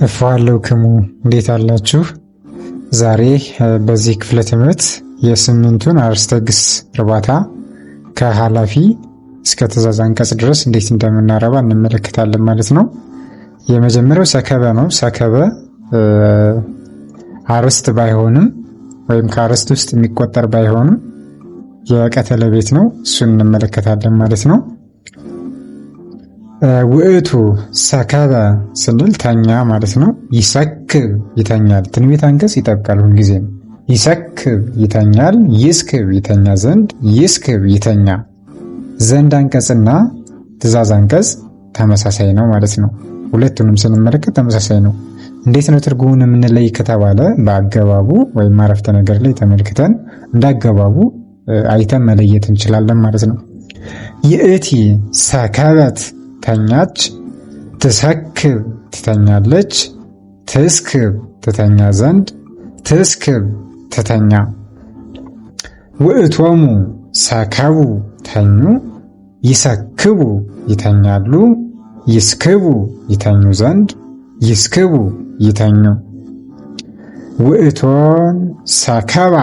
እፋለውክሙ እንዴት አላችሁ? ዛሬ በዚህ ክፍለ ትምህርት የስምንቱን አርዕስተ ግስ እርባታ ከኃላፊ እስከ ትእዛዝ አንቀጽ ድረስ እንዴት እንደምናረባ እንመለከታለን ማለት ነው። የመጀመሪያው ሰከበ ነው። ሰከበ አርዕስት ባይሆንም ወይም ከአርዕስት ውስጥ የሚቆጠር ባይሆንም የቀተለ ቤት ነው። እሱን እንመለከታለን ማለት ነው። ውእቱ ሰከበ ስንል ተኛ ማለት ነው። ይሰክብ ይተኛል። ትንቢት አንቀጽ ይጠብቃል ሁልጊዜም። ይሰክብ ይተኛል፣ ይስክብ ይተኛ ዘንድ፣ ይስክብ ይተኛ ዘንድ አንቀጽና ትእዛዝ አንቀጽ ተመሳሳይ ነው ማለት ነው። ሁለቱንም ስንመለከት ተመሳሳይ ነው። እንዴት ነው ትርጉሙን የምንለይ ከተባለ በአገባቡ ወይም አረፍተ ነገር ላይ ተመልክተን እንዳገባቡ አይተን መለየት እንችላለን ማለት ነው። ይእቲ ሰከበት ተኛች፣ ትሰክብ ትተኛለች፣ ትስክብ ትተኛ ዘንድ፣ ትስክብ ትተኛ። ውእቶሙ ሰከቡ ተኙ፣ ይሰክቡ ይተኛሉ፣ ይስክቡ ይተኙ ዘንድ፣ ይስክቡ ይተኙ። ውእቶን ሰከባ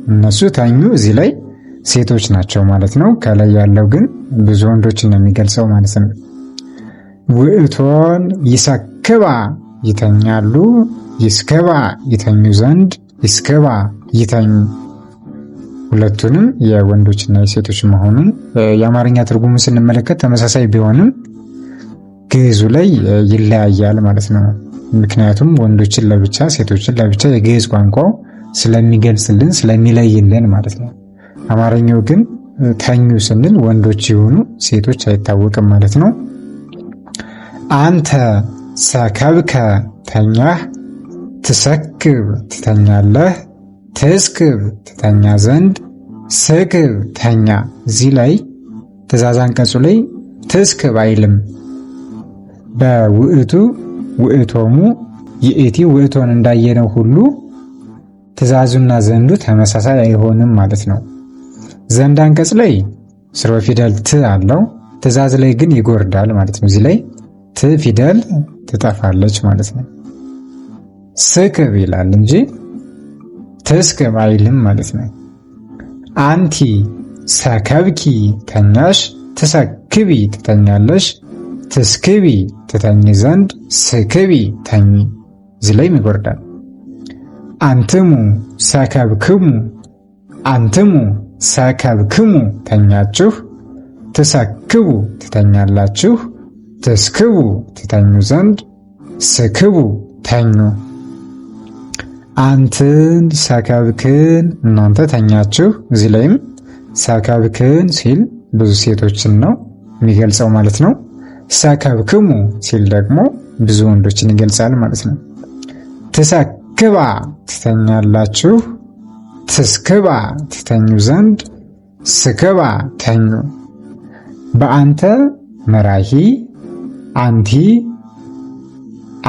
እነሱ ተኙ። እዚህ ላይ ሴቶች ናቸው ማለት ነው። ከላይ ያለው ግን ብዙ ወንዶችን ነው የሚገልጸው ማለት ነው። ውእቶን ይሰክባ ይተኛሉ፣ ይስክባ ይተኙ ዘንድ፣ ይስክባ ይተኙ። ሁለቱንም የወንዶችና የሴቶች መሆኑን የአማርኛ ትርጉሙ ስንመለከት ተመሳሳይ ቢሆንም ግዕዙ ላይ ይለያያል ማለት ነው። ምክንያቱም ወንዶችን ለብቻ ሴቶችን ለብቻ የግዕዝ ቋንቋው ስለሚገልጽልን ስለሚለይልን ማለት ነው። አማርኛው ግን ተኙ ስንል ወንዶች ይሆኑ ሴቶች አይታወቅም ማለት ነው። አንተ ሰከብከ ተኛህ፣ ትሰክብ ትተኛለህ፣ ትስክብ ትተኛ ዘንድ፣ ስክብ ተኛ። እዚህ ላይ ትእዛዝ አንቀጹ ላይ ትስክብ አይልም። በውእቱ ውእቶሙ ይእቲ ውእቶን እንዳየነው ሁሉ ትእዛዙና ዘንዱ ተመሳሳይ አይሆንም ማለት ነው። ዘንድ አንቀጽ ላይ ስርወ ፊደል ት አለው። ትእዛዝ ላይ ግን ይጎርዳል ማለት ነው። እዚህ ላይ ት ፊደል ትጠፋለች ማለት ነው። ስክብ ይላል እንጂ ትስክብ አይልም ማለት ነው። አንቲ ሰከብኪ ተኛሽ፣ ትሰክቢ ትተኛለሽ፣ ትስክቢ ትተኝ ዘንድ፣ ስክቢ ተኝ። እዚህ ላይም ይጎርዳል። አንትሙ ሰከብክሙ አንትሙ ሰከብክሙ ተኛችሁ፣ ትሰክቡ ትተኛላችሁ፣ ትስክቡ ትተኙ ዘንድ፣ ስክቡ ተኙ። አንትን ሰከብክን እናንተ ተኛችሁ። እዚህ ላይም ሰከብክን ሲል ብዙ ሴቶችን ነው የሚገልጸው ማለት ነው። ሰከብክሙ ሲል ደግሞ ብዙ ወንዶችን ይገልጻል ማለት ነው። ትሰክባ ትተኛላችሁ፣ ትስክባ ትተኙ ዘንድ፣ ስክባ ተኙ። በአንተ መራሂ፣ አንቲ፣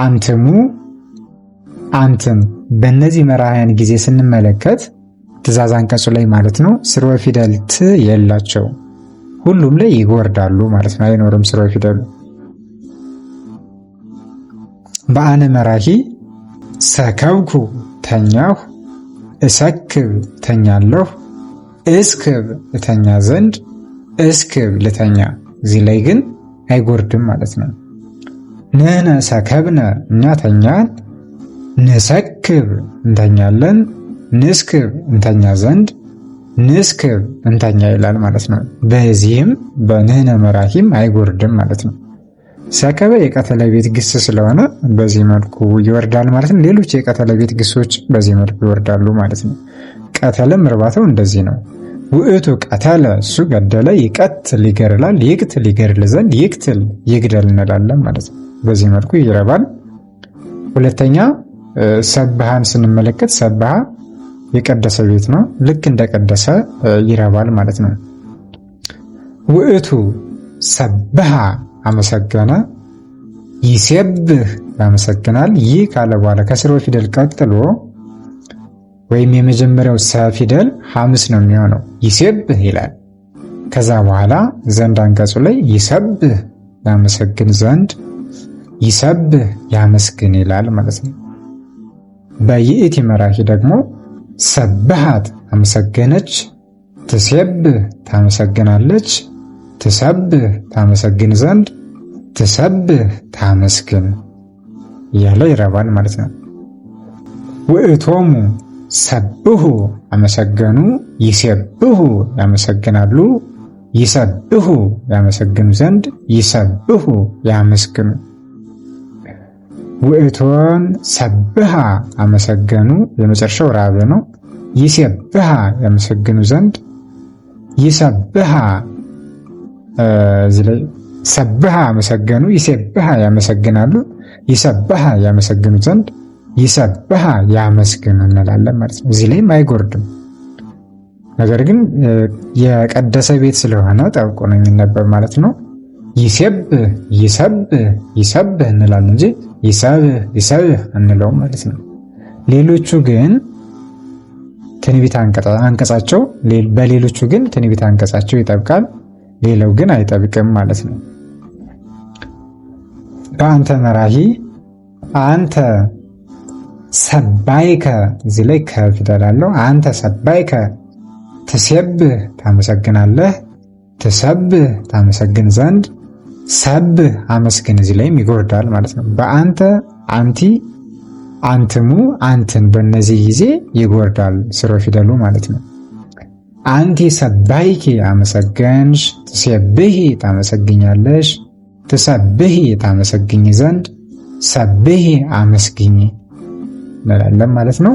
አንትሙ፣ አንትን በእነዚህ መራህያን ጊዜ ስንመለከት ትእዛዝ አንቀጹ ላይ ማለት ነው ስርወ ፊደል ት የላቸው። ሁሉም ላይ ይጎርዳሉ ማለት ነው። አይኖርም ስርወ ፊደሉ። በአነ መራሂ ሰከብኩ ተኛሁ፣ እሰክብ ተኛለሁ፣ እስክብ እተኛ ዘንድ፣ እስክብ ልተኛ። እዚህ ላይ ግን አይጎርድም ማለት ነው። ንሕነ ሰከብነ እኛ ተኛን፣ ንሰክብ እንተኛለን፣ ንስክብ እንተኛ ዘንድ፣ ንስክብ እንተኛ ይላል ማለት ነው። በዚህም በንሕነ መራሂም አይጎርድም ማለት ነው። ሰከበ የቀተለ ቤት ግስ ስለሆነ በዚህ መልኩ ይወርዳል ማለት ነው። ሌሎች የቀተለ ቤት ግሶች በዚህ መልኩ ይወርዳሉ ማለት ነው። ቀተለም እርባታው እንደዚህ ነው። ውእቱ ቀተለ እሱ ገደለ፣ ይቀትል ይገድላል፣ ይቅትል ይገድል ዘንድ፣ ይቅትል ይግደል እንላለን ማለት ነው። በዚህ መልኩ ይረባል። ሁለተኛ ሰብሃን ስንመለከት ሰብሃ የቀደሰ ቤት ነው። ልክ እንደቀደሰ ይረባል ማለት ነው። ውእቱ ሰብሃ አመሰገነ፣ ይሴብህ ያመሰግናል። ይህ ካለ በኋላ ከስርወ ፊደል ቀጥሎ ወይም የመጀመሪያው ሰ ፊደል ሐምስ ነው የሚሆነው። ይሴብህ ይላል። ከዛ በኋላ ዘንድ አንቀጹ ላይ ይሰብህ ያመሰግን ዘንድ፣ ይሰብህ ያመስግን ይላል ማለት ነው። በይእቲ መራሒ ደግሞ ሰብሃት አመሰገነች፣ ትሴብህ ታመሰግናለች፣ ትሰብህ ታመሰግን ዘንድ፣ ትሰብህ ታመስግን እያለ ይረባል ማለት ነው። ውእቶሙ ሰብሁ አመሰገኑ፣ ይሴብሁ ያመሰግናሉ፣ ይሰብሁ ያመሰግኑ ዘንድ፣ ይሰብሁ ያመስግኑ። ውእቶን ሰብሃ አመሰገኑ፣ የመጨረሻው ራብ ነው። ይሴብሃ ያመሰግኑ ዘንድ፣ ይሰብሃ እዚህ ላይ ሰብሃ አመሰገኑ፣ ይሴብሃ ያመሰግናሉ፣ ይሰብሃ ያመሰግኑ ዘንድ፣ ይሰብሃ ያመስግኑ እንላለን ማለት ነው። እዚህ ላይም አይጎርድም። ነገር ግን የቀደሰ ቤት ስለሆነ ጠብቆ ነው የሚነበብ ማለት ነው። ይሴብህ ይሰብህ ይሰብህ እንላለን እንጂ ይሰብህ ይሰብህ እንለውም ማለት ነው። ሌሎቹ ግን ትንቢት አንቀጻቸው በሌሎቹ ግን ትንቢት አንቀጻቸው ይጠብቃል፣ ሌላው ግን አይጠብቅም ማለት ነው። በአንተ መራሒ አንተ ሰባይከ እዚህ ላይ ከፊደል አለው። አንተ ሰባይከ ትሴብህ ታመሰግናለህ፣ ትሰብህ ታመሰግን ዘንድ፣ ሰብህ አመስግን እዚህ ላይም ይጎርዳል ማለት ነው። በአንተ አንቲ አንትሙ አንትን በእነዚህ ጊዜ ይጎርዳል ስሮ ፊደሉ ማለት ነው። አንቲ ሰባይኪ አመሰገንሽ፣ ትሴብሂ ታመሰግኛለሽ፣ ትሰብሂ ታመሰግኝ ዘንድ፣ ሰብሂ አመስግኝ እንላለን ማለት ነው።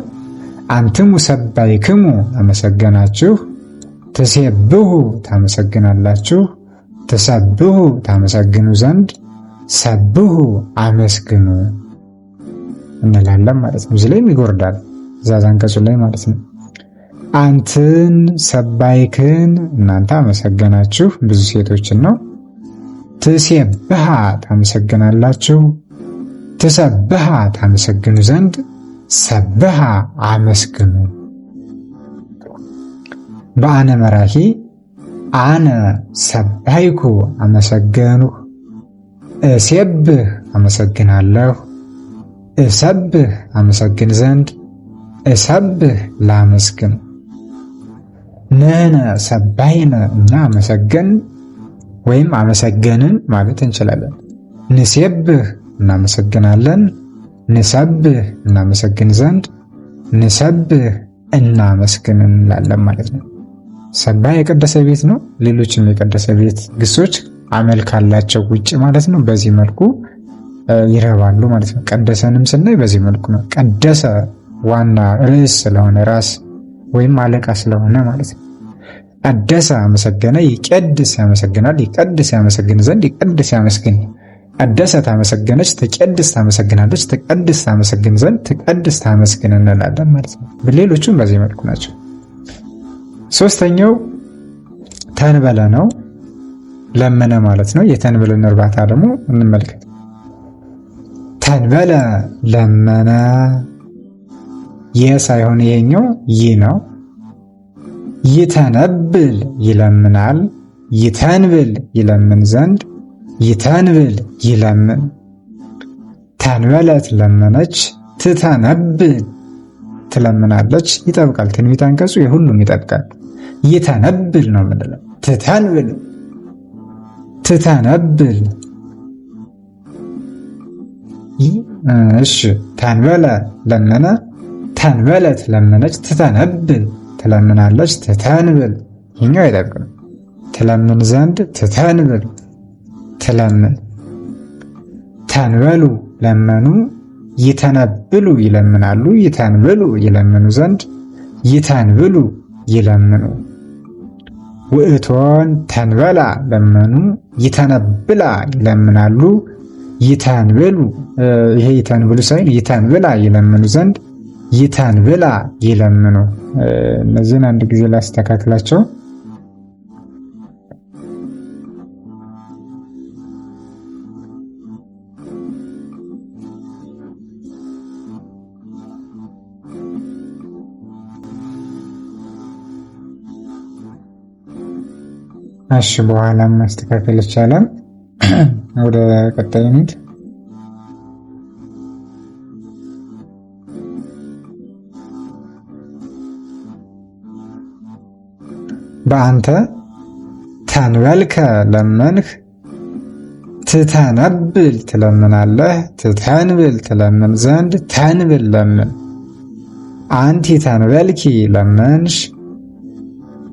አንትሙ ሰባይክሙ አመሰገናችሁ፣ ትሴብሑ ታመሰግናላችሁ፣ ትሰብሑ ታመሰግኑ ዘንድ፣ ሰብሑ አመስግኑ እንላለን ማለት ነው። እዚህ ላይም ይጎርዳል ትእዛዝ አንቀጹ ላይ ማለት ነው። አንትን ሰባይክን እናንተ አመሰገናችሁ ብዙ ሴቶችን ነው። ትሴብሐ ታመሰግናላችሁ፣ ትሰብሐ ታመሰግኑ ዘንድ፣ ሰብሐ አመስግኑ። በአነ መራሒ አነ ሰባይኩ አመሰገንሁ፣ እሴብህ አመሰግናለሁ፣ እሰብህ አመሰግን ዘንድ፣ እሰብህ ላመስግን። ንሕነ ሰባይነ እኛ አመሰገን ወይም አመሰገንን ማለት እንችላለን። ንሴብህ እናመሰግናለን፣ ንሰብህ እናመሰግን ዘንድ፣ ንሰብህ እናመስግን እንላለን ማለት ነው። ሰባህ የቀደሰ ቤት ነው። ሌሎችም የቀደሰ ቤት ግሶች አመል ካላቸው ውጭ ማለት ነው በዚህ መልኩ ይረባሉ ማለት ነው። ቀደሰንም ስናይ በዚህ መልኩ ነው። ቀደሰ ዋና ርዕስ ስለሆነ ራስ ወይም አለቃ ስለሆነ ማለት ነው። ቀደሰ አመሰገነ፣ ይቀድስ ያመሰግናል፣ ይቀድስ ያመሰግን ዘንድ፣ ይቀድስ ያመስግን። ቀደሰ ታመሰገነች፣ ትቀድስ ታመሰግናለች፣ ትቀድስ ታመሰግን ዘንድ፣ ትቀድስ ታመስግን እንላለን ማለት ነው። ሌሎቹም በዚህ መልኩ ናቸው። ሶስተኛው ተንበለ ነው። ለመነ ማለት ነው። የተንበለን እርባታ ደግሞ እንመልከት። ተንበለ ለመነ፣ ሳይሆን ይሄኛው ይህ ነው። ይተነብል ይለምናል፣ ይተንብል ይለምን ዘንድ፣ ይተንብል ይለምን። ተንበለት ለመነች፣ ትተነብል ትለምናለች። ይጠብቃል። ትንቢት አንቀጹ የሁሉም ይጠብቃል። ይተነብል ነው የምንለው። ትተንብል ትተነብል። እሺ ተንበለ ለመነ፣ ተንበለት ለመነች፣ ትተነብል ትለምናለች፣ ትተንብል። ይህኛው አይጠብቅም። ትለምን ዘንድ፣ ትተንብል ትለምን። ተንበሉ ለመኑ፣ ይተነብሉ ይለምናሉ፣ ይተንብሉ ይለምኑ ዘንድ፣ ይተንብሉ ይለምኑ። ውእቶን ተንበላ ለመኑ፣ ይተነብላ ይለምናሉ፣ ይተንብሉ ይሄ ይተንብሉ ሳይሆን ይተንብላ ይለምኑ ዘንድ፣ ይተንብላ ይለምኑ። እነዚህን አንድ ጊዜ ላስተካክላቸው። እሺ በኋላ ማስተካከል ይቻላል። ወደ ቀጣዩ እንሂድ። በአንተ ተንበልከ ለመንህ ትተነብል ትለምናለህ ትተንብል ትለምን ዘንድ ተንብል ለምን። አንቲ ተንበልኪ ለመንሽ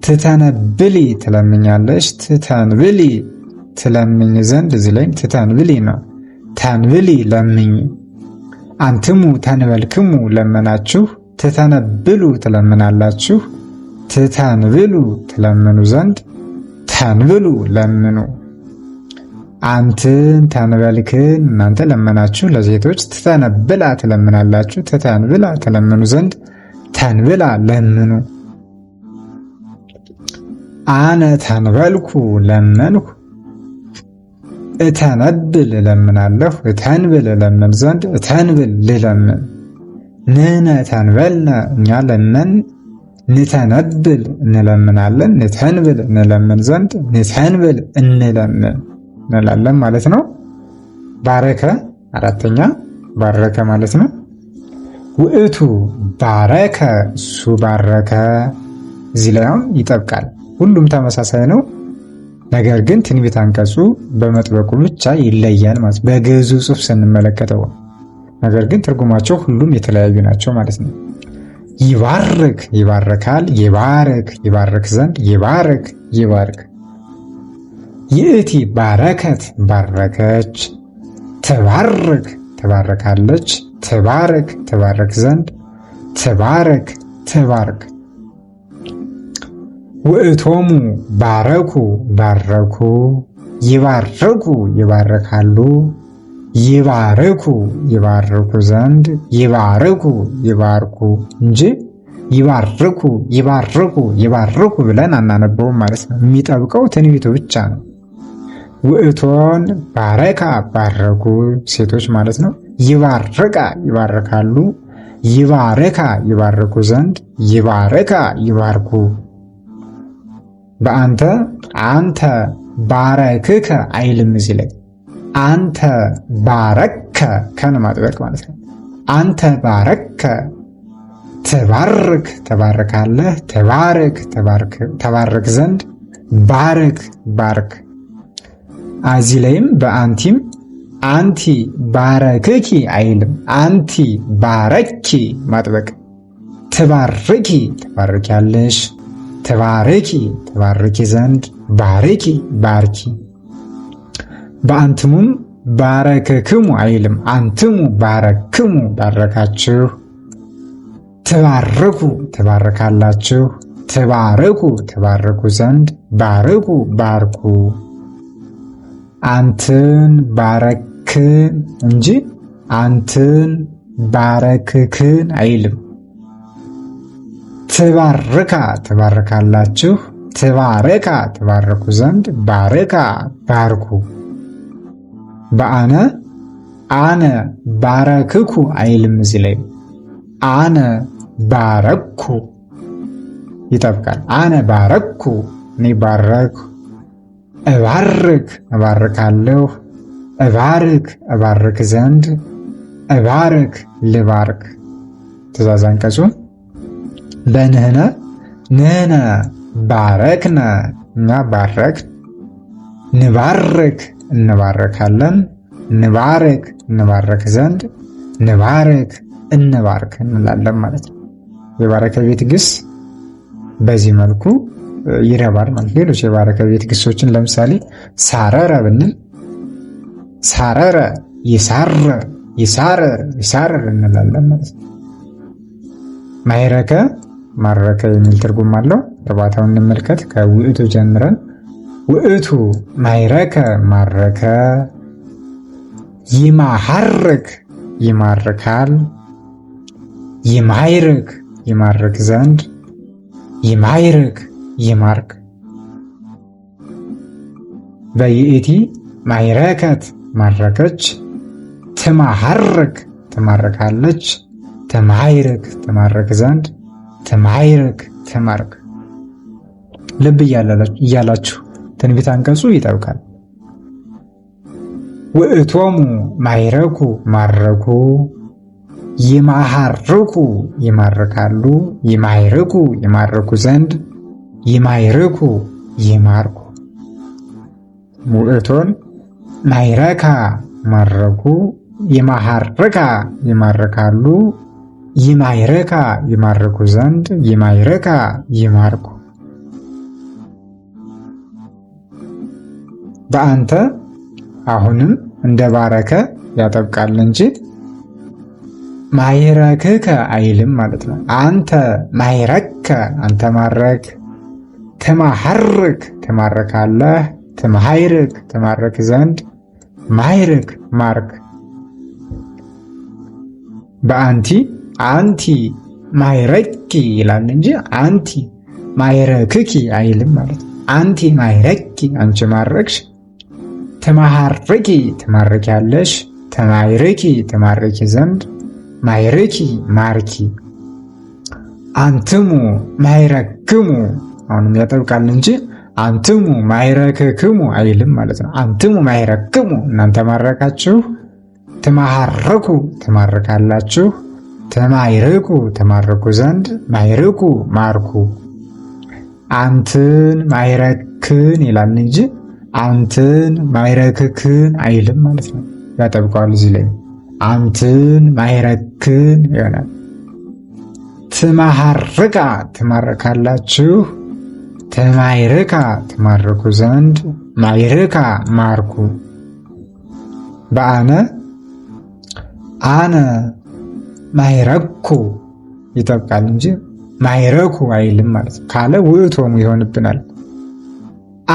ትተነብሊ ትለምኛለሽ ትተንብሊ ትለምኝ ዘንድ እዚህ ላይ ትተንብሊ ነው። ተንብሊ ለምኝ። አንትሙ ተንበልክሙ ለመናችሁ ትተነብሉ ትለምናላችሁ ትተንብሉ ትለምኑ ዘንድ ተንብሉ ለምኑ። አንትን ተንበልክን እናንተ ለመናችሁ ለሴቶች ትተነብላ ትለምናላችሁ ትተንብላ ትለምኑ ዘንድ ተንብላ ለምኑ። አነ ተንበልኩ ለመንሁ እተነብል እለምናለሁ እተንብል እለምን ዘንድ እተንብል ልለምን። ንሕነ ተንበልነ እኛ ለመን ንተነብል እንለምናለን ንተንብል እንለምን ዘንድ ንተንብል እንለምን እንላለን ማለት ነው። ባረከ አራተኛ ባረከ ማለት ነው። ውእቱ ባረከ እሱ ባረከ። እዚህ ላይ አሁን ይጠብቃል። ሁሉም ተመሳሳይ ነው። ነገር ግን ትንቢት አንቀጹ በመጥበቁ ብቻ ይለያል ማለት በግዕዙ ጽሑፍ ስንመለከተው፣ ነገር ግን ትርጉማቸው ሁሉም የተለያዩ ናቸው ማለት ነው። ይባርክ ይባርካል፣ ይባርክ ይባርክ ዘንድ ይባርክ ይባርክ። ይእቲ ባረከት ባረከች፣ ትባርክ ትባርካለች፣ ትባርክ ትባርክ ዘንድ ትባርክ ትባርክ። ውእቶሙ ባረኩ ባረኩ፣ ይባርኩ ይባርካሉ፣ ይባርኩ ይባርኩ ዘንድ ይባርኩ ይባርኩ እንጂ ይባርኩ ይባርኩ ይባርኩ ብለን አናነበውም ማለት ነው። የሚጠብቀው ትንቢቱ ብቻ ነው። ውእቶን ባረካ ባረኩ ሴቶች ማለት ነው። ይባርካ ይባርካሉ፣ ይባርካ ይባርኩ ዘንድ ይባርካ ይባርኩ። በአንተ አንተ ባረክከ አይልም እዚህ ላይ አንተ ባረከ ከነ ማጥበቅ ማለት ነው። አንተ ባረከ ትባርክ ትባርካለህ፣ ትባርክ ተባርክ ዘንድ ባርክ ባርክ። እዚህ ላይም በአንቲም አንቲ ባረክኪ አይልም አንቲ ባረኪ ማጥበቅ። ትባርኪ ትባርኪያለሽ፣ ትባርኪ ትባርኪ ዘንድ ባርኪ ባርኪ። በአንትሙም ባረከክሙ አይልም አንትሙ ባረክሙ ባረካችሁ። ትባርኩ ትባርካላችሁ፣ ትባርኩ ትባርኩ ዘንድ ባርኩ ባርኩ። አንትን ባረክን እንጂ አንትን ባረክክን አይልም። ትባርካ ትባርካላችሁ፣ ትባረካ ትባርኩ ዘንድ ባርካ ባርኩ። በአነ አነ ባረክኩ አይልም እዚህ ላይ አነ ባረኩ ይጠብቃል። አነ ባረኩ እኔ ባረኩ። እባርክ እባርካለሁ፣ እባርክ እባርክ ዘንድ እባርክ ልባርክ። ትእዛዝ አንቀጹ በንህነ ንህነ ባረክነ እኛ ባረክ፣ ንባርክ እንባረካለን፣ ንባርክ እንባረክ ዘንድ ንባርክ እንባርክ እንላለን ማለት ነው። የባረከ ቤት ግስ በዚህ መልኩ ይረባል ማለት። ሌሎች የባረከ ቤት ግሶችን ለምሳሌ ሳረረ ብንል ሳረረ፣ ይሳረር፣ ይሳረር፣ ይሳረር እንላለን ማለት ነው። ማይረከ ማረከ የሚል ትርጉም አለው። እርባታውን እንመልከት። ከውእቱ ጀምረን ውእቱ ማይረከ ማረከ፣ ይማሐርክ ይማርካል፣ ይማይርክ ይማርክ ዘንድ ይማይርክ ይማርክ። በይእቲ ማይረከት ማረከች፣ ትማሐርክ ትማርካለች፣ ትማይርክ ትማርክ ዘንድ ትማይርክ ትማርክ። ልብ እያላችሁ ትንቢት አንቀጹ ይጠብቃል። ውእቶሙ ማይረኩ ማረኩ፣ ይማሐርኩ ይማርካሉ፣ ይማይርኩ ይማርኩ ዘንድ ይማይርኩ ይማርኩ። ውእቶን ማይረካ ማረኩ፣ ይማሃርካ ይማርካሉ፣ ይማይረካ ይማርኩ ዘንድ፣ ይማይረካ ይማርኩ። በአንተ አሁንም እንደ ባረከ ያጠብቃል እንጂ ማይረክከ አይልም ማለት ነው። አንተ ማይረከ አንተ ማረክ፣ ትማሐርክ ትማረካለህ፣ ትማሐይርክ ትማረክ ዘንድ፣ ማይርክ ማርክ። በአንቲ አንቲ ማይረኪ ይላል እንጂ አንቲ ማይረክኪ አይልም ማለት ነው። አንቲ ማይረኪ አንቺ ማረክሽ፣ ትማሐርኪ ትማርኪያለሽ፣ ትማይርኪ ትማርኪ ዘንድ፣ ማይርኪ ማርኪ። አንትሙ ማይረክሙ አሁንም ያጠብቃል እንጂ አንትሙ ማይረክክሙ አይልም ማለት ነው። አንትሙ ማይረክሙ እናንተ ማረካችሁ፣ ትማሐርኩ ትማርካላችሁ፣ ትማይርኩ ትማርኩ ዘንድ፣ ማይርኩ ማርኩ። አንትን ማይረክን ይላል እንጂ አንትን ማይረክክን አይልም ማለት ነው። ያጠብቀዋል እዚህ ላይ አንትን ማይረክን ይሆናል። ትማሐርካ ትማርካላችሁ፣ ትማይርካ ትማርኩ ዘንድ፣ ማይርካ ማርኩ። በአነ አነ ማይረኩ ይጠብቃል እንጂ ማይረኩ አይልም ማለት ነው። ካለ ውእቶሙ ይሆንብናል።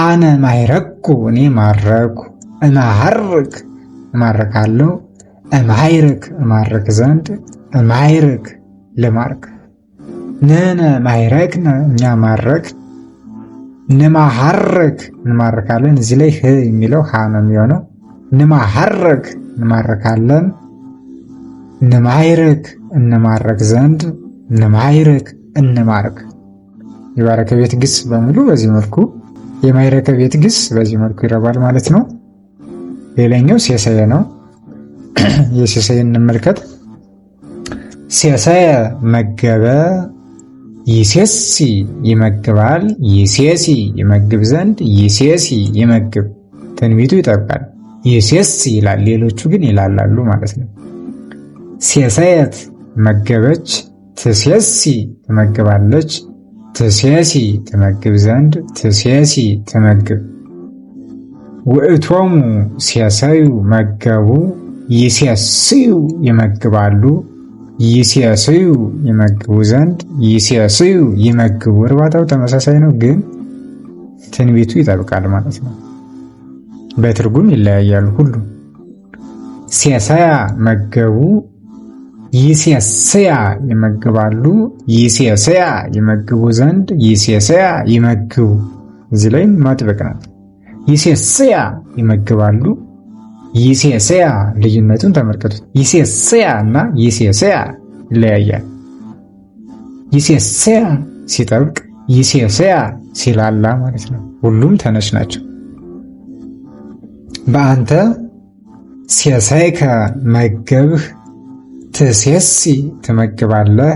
አነ ማይረኩ እኔ ማረኩ፣ እማሐርክ እማርካለሁ፣ እማይርክ እማርክ ዘንድ፣ እማይርክ ልማርክ። ንሕነ ማይረክነ እኛ ማረክ፣ ንማሐርክ እንማርካለን። እዚህ ላይ ህ የሚለው ሀ ነው የሚሆነው። ንማሐርክ እንማርካለን፣ ንማይርክ እንማረክ ዘንድ፣ ንማይርክ እንማርክ። የባረከ ቤት ግስ በሙሉ በዚህ መልኩ፣ የማይረከ ቤት ግስ በዚህ መልኩ ይረባል ማለት ነው። ሌላኛው ሴሰየ ነው። የሴሰየ እንመልከት። ሴሰየ መገበ ይሴሲ ይመግባል፣ ይሴሲ ይመግብ ዘንድ፣ ይሴሲ ይመግብ። ትንቢቱ ይጠብቃል። ይሴሲ ይላል፣ ሌሎቹ ግን ይላላሉ ማለት ነው። ሴሰየት መገበች፣ ትሴሲ ትመግባለች፣ ትሴሲ ትመግብ ዘንድ፣ ትሴሲ ትመግብ። ውእቶሙ ሴሰዩ መገቡ ይሴስዩ ይመግባሉ፣ ይሴስዩ ይመግቡ ዘንድ፣ ይሴስዩ ይመግቡ። እርባታው ተመሳሳይ ነው፣ ግን ትንቢቱ ይጠብቃል ማለት ነው። በትርጉም ይለያያሉ ሁሉ። ሴሰያ መገቡ ይሴስያ ይመግባሉ፣ ይሴስያ ይመግቡ ዘንድ፣ ይሴስያ ይመግቡ። እዚህ ላይ ማጥበቅ ናት። ይሴስያ ይመግባሉ፣ ይሴስያ ልዩነቱን ተመልከቱት። ይሴስያ እና ይሴስያ ይለያያል። ይሴስያ ሲጠብቅ፣ ይሴስያ ሲላላ ማለት ነው። ሁሉም ተነሽ ናቸው። በአንተ ሴሰይከ መገብህ ትሴሲ ትመግባለህ፣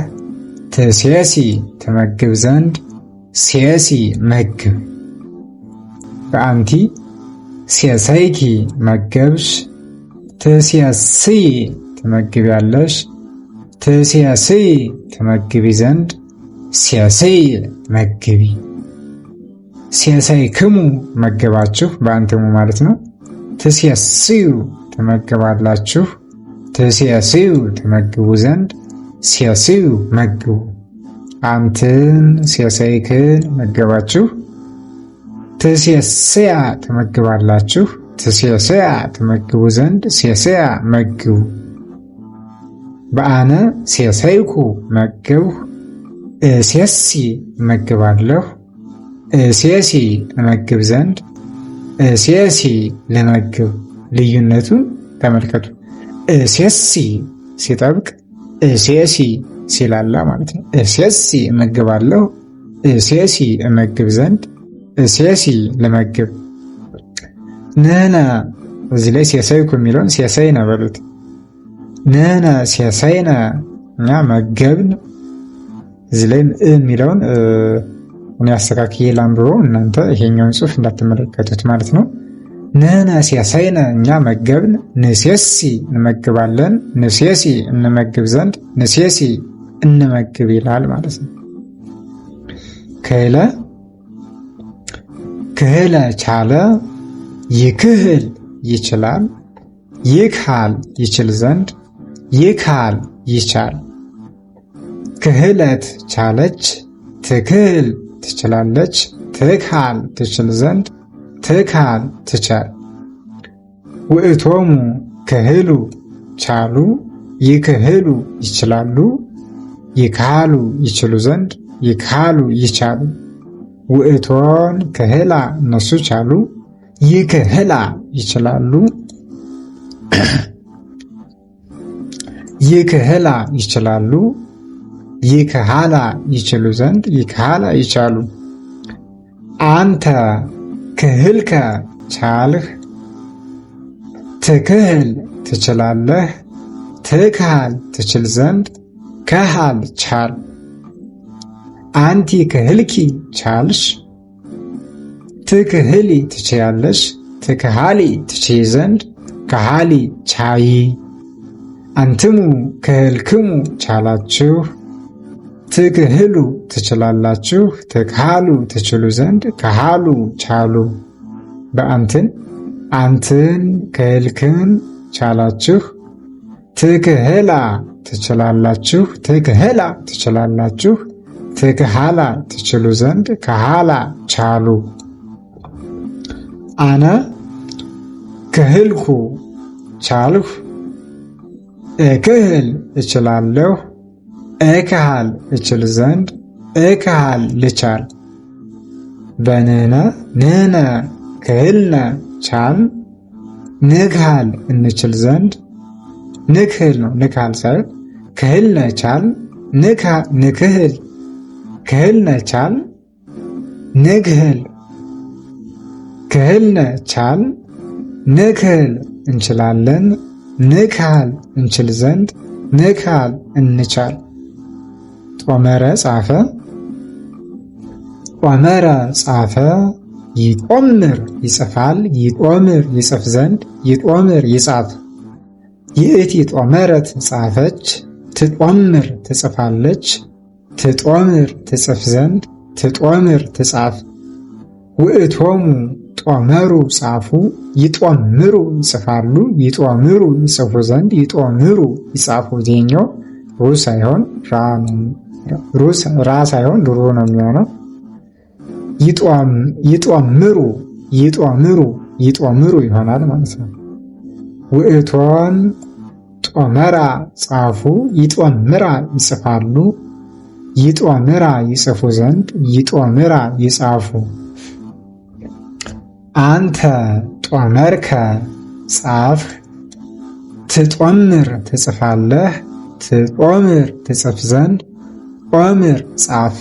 ትሴሲ ትመግብ ዘንድ፣ ሴሲ መግብ። በአንቲ ሴሰይኪ መገብሽ፣ ትሴስይ ትመግቢያለሽ፣ ትሴስይ ትመግቢ ዘንድ፣ ሴስይ መግቢ። ሴሰይክሙ መገባችሁ፣ በአንትሙ ማለት ነው። ትሴስዩ ትመግባላችሁ፣ ትሴስዩ ትመግቡ ዘንድ፣ ሴስዩ መግቡ። አንትን ሴሰይክን መገባችሁ፣ ትሴስያ ትመግባላችሁ፣ ትሴስያ ትመግቡ ዘንድ፣ ሴስያ መግቡ። በአነ ሴሰይኩ መገብሁ፣ እሴሲ እመግባለሁ፣ እሴሲ እመግብ ዘንድ፣ እሴሲ ልመግብ። ልዩነቱን ተመልከቱ። እሴሲ ሲጠብቅ፣ እሴሲ ሲላላ ማለት ነው። እሴሲ እመግባለሁ፣ እሴሲ እመግብ ዘንድ፣ እሴሲ ልመግብ። ንሕነ እዚህ ላይ ሴሰይኩ የሚለውን ሴሰይነ በሉት። ንሕነ ሴሰይነ እኛ መገብን። እዚህ ላይ የሚለውን እኔ አስተካክዬ ላንብበው፣ እናንተ ይሄኛውን ጽሑፍ እንዳትመለከቱት ማለት ነው። ንሕነ ሴሰይነ እኛ መገብን፣ ንሴሲ እንመግባለን፣ ንሴሲ እንመግብ ዘንድ፣ ንሴሲ እንመግብ ይላል ማለት ነው። ክህለ ክህለ ቻለ፣ ይክህል ይችላል፣ ይክሃል ይችል ዘንድ፣ ይክሃል ይቻል። ክህለት ቻለች፣ ትክህል ትችላለች፣ ትክሃል ትችል ዘንድ፣ ትክሃል ትቻል። ውእቶሙ ክህሉ ቻሉ፣ ይክህሉ ይችላሉ፣ ይክሃሉ ይችሉ ዘንድ፣ ይክሃሉ ይቻሉ። ውእቶን ክህላ እነሱ ቻሉ፣ ይክህላ ይችላሉ፣ ይክህላ ይችላሉ፣ ይክሃላ ይችሉ ዘንድ፣ ይክሃላ ይቻሉ። አንተ ክህልከ ቻልህ፣ ትክህል ትችላለህ፣ ትክሃል ትችል ዘንድ፣ ከሃል ቻል። አንቲ ክህልኪ ቻልሽ፣ ትክህሊ ትችያለሽ፣ ትክሃሊ ትችይ ዘንድ፣ ከሃሊ ቻይ። አንትሙ ክህልክሙ ቻላችሁ፣ ትክህሉ ትችላላችሁ፣ ትክሃሉ ትችሉ ዘንድ፣ ከሃሉ ቻሉ። በአንትን አንትን ክህልክን ቻላችሁ፣ ትክህላ ትችላላችሁ፣ ትክህላ ትችላላችሁ፣ ትክሃላ ትችሉ ዘንድ፣ ከሃላ ቻሉ። አነ ክህልኩ ቻልሁ፣ እክህል እችላለሁ፣ እክሃል እችል ዘንድ፣ እክሃል ልቻል። በንሕነ ንሕነ ክህልነ ቻል፣ ንክሃል እንችል ዘንድ፣ ንክህል ነው ንክሃል ሳይሆን ክህልነ ቻል፣ ንክህል ክህልነ ቻል፣ ንክህል ክህልነ ቻል፣ ንክህል እንችላለን፣ ንክሃል እንችል ዘንድ፣ ንክሃል እንቻል። ጦመረ ጻፈ፣ ጦመረ ጻፈ፣ ይጦምር ይጽፋል፣ ይጦምር ይጽፍ ዘንድ፣ ይጦምር ይጻፍ። ይእቲ ጦመረት ጻፈች፣ ትጦምር ትጽፋለች፣ ትጦምር ትጽፍ ዘንድ፣ ትጦምር ትጻፍ። ውእቶሙ ጦመሩ ጻፉ፣ ይጦምሩ ይጽፋሉ፣ ይጦምሩ ይጽፉ ዘንድ፣ ይጦምሩ ይጻፉ። ዜኛው ሩ ሳይሆን ራ ሳይሆን ሩ ነው የሚሆነው። ይጦምሩ ይጦምሩ ይጦምሩ ይሆናል ማለት ነው። ውእቶን ጦመራ ጻፉ፣ ይጦምራ ይጽፋሉ፣ ይጦምራ ይጽፉ ዘንድ፣ ይጦምራ ይጻፉ። አንተ ጦመርከ ጻፍህ፣ ትጦምር ትጽፋለህ፣ ትጦምር ትጽፍ ዘንድ፣ ጦምር ጻፍ።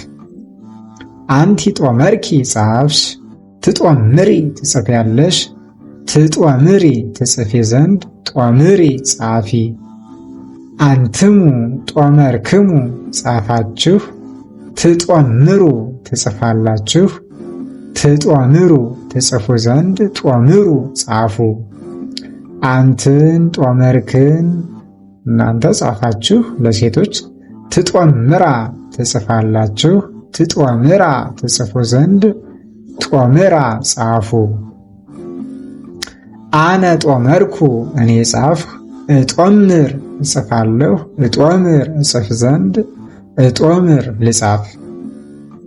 አንቲ ጦመርኪ ጻፍሽ፣ ትጦምሪ ትጽፊያለሽ፣ ትጦምሪ ትጽፊ ዘንድ፣ ጦምሪ ጻፊ። አንትሙ ጦመርክሙ ጻፋችሁ፣ ትጦምሩ ትጽፋላችሁ፣ ትጦምሩ ትጽፉ ዘንድ፣ ጦምሩ ጻፉ። አንትን ጦመርክን እናንተ ጻፋችሁ ለሴቶች፣ ትጦምራ ትጽፋላችሁ፣ ትጦምራ ትጽፉ ዘንድ፣ ጦምራ ጻፉ። አነ ጦመርኩ እኔ ጻፍሁ፣ እጦምር እጽፋለሁ፣ እጦምር እጽፍ ዘንድ፣ እጦምር ልጻፍ።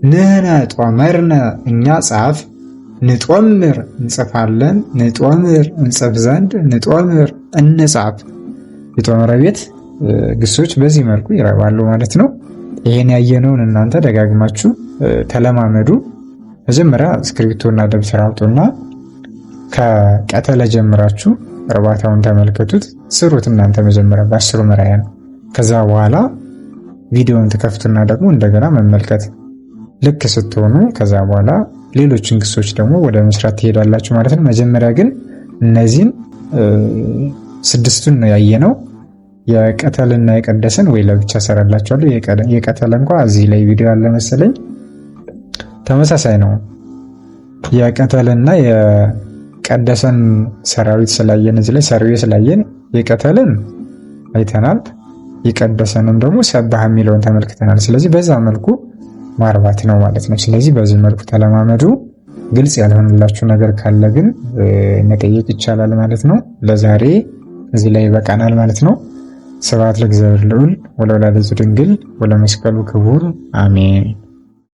ንሕነ ጦመርነ እኛ ጻፍ፣ ንጦምር እንጽፋለን፣ ንጦምር እንጽፍ ዘንድ፣ ንጦምር እንጻፍ። የጦመረ ቤት ግሶች በዚህ መልኩ ይረባሉ ማለት ነው። ይሄን ያየነውን እናንተ ደጋግማችሁ ተለማመዱ። መጀመሪያ እስክሪብቶና ደብተር አውጡና ከቀተለ ጀምራችሁ እርባታውን ተመልከቱት፣ ስሩት። እናንተ መጀመሪያ በ10 መራያ ነው። ከዛ በኋላ ቪዲዮውን ትከፍቱና ደግሞ እንደገና መመልከት ልክ ስትሆኑ ከዛ በኋላ ሌሎችን ግሶች ደግሞ ወደ መስራት ትሄዳላችሁ ማለት ነው። መጀመሪያ ግን እነዚህን 6ቱን ነው ያየነው። የቀተልና የቀደሰን ወይ ለብቻ ሰራላችኋለሁ። የቀተለ እንኳን እዚህ ላይ ቪዲዮ አለ መሰለኝ። ተመሳሳይ ነው። የቀተልና የቀደሰን ሰራዊት ስላየን እዚህ ላይ ሰርዌ ስላየን የቀተልን አይተናል። የቀደሰንም ደግሞ ሰባህ የሚለውን ተመልክተናል። ስለዚህ በዛ መልኩ ማርባት ነው ማለት ነው። ስለዚህ በዚህ መልኩ ተለማመዱ። ግልጽ ያልሆነላችሁ ነገር ካለ ግን መጠየቅ ይቻላል ማለት ነው። ለዛሬ እዚህ ላይ ይበቃናል ማለት ነው። ስብሐት ለእግዚአብሔር ልዑል ወለወላዲቱ ድንግል ወለመስቀሉ ክቡር አሜን።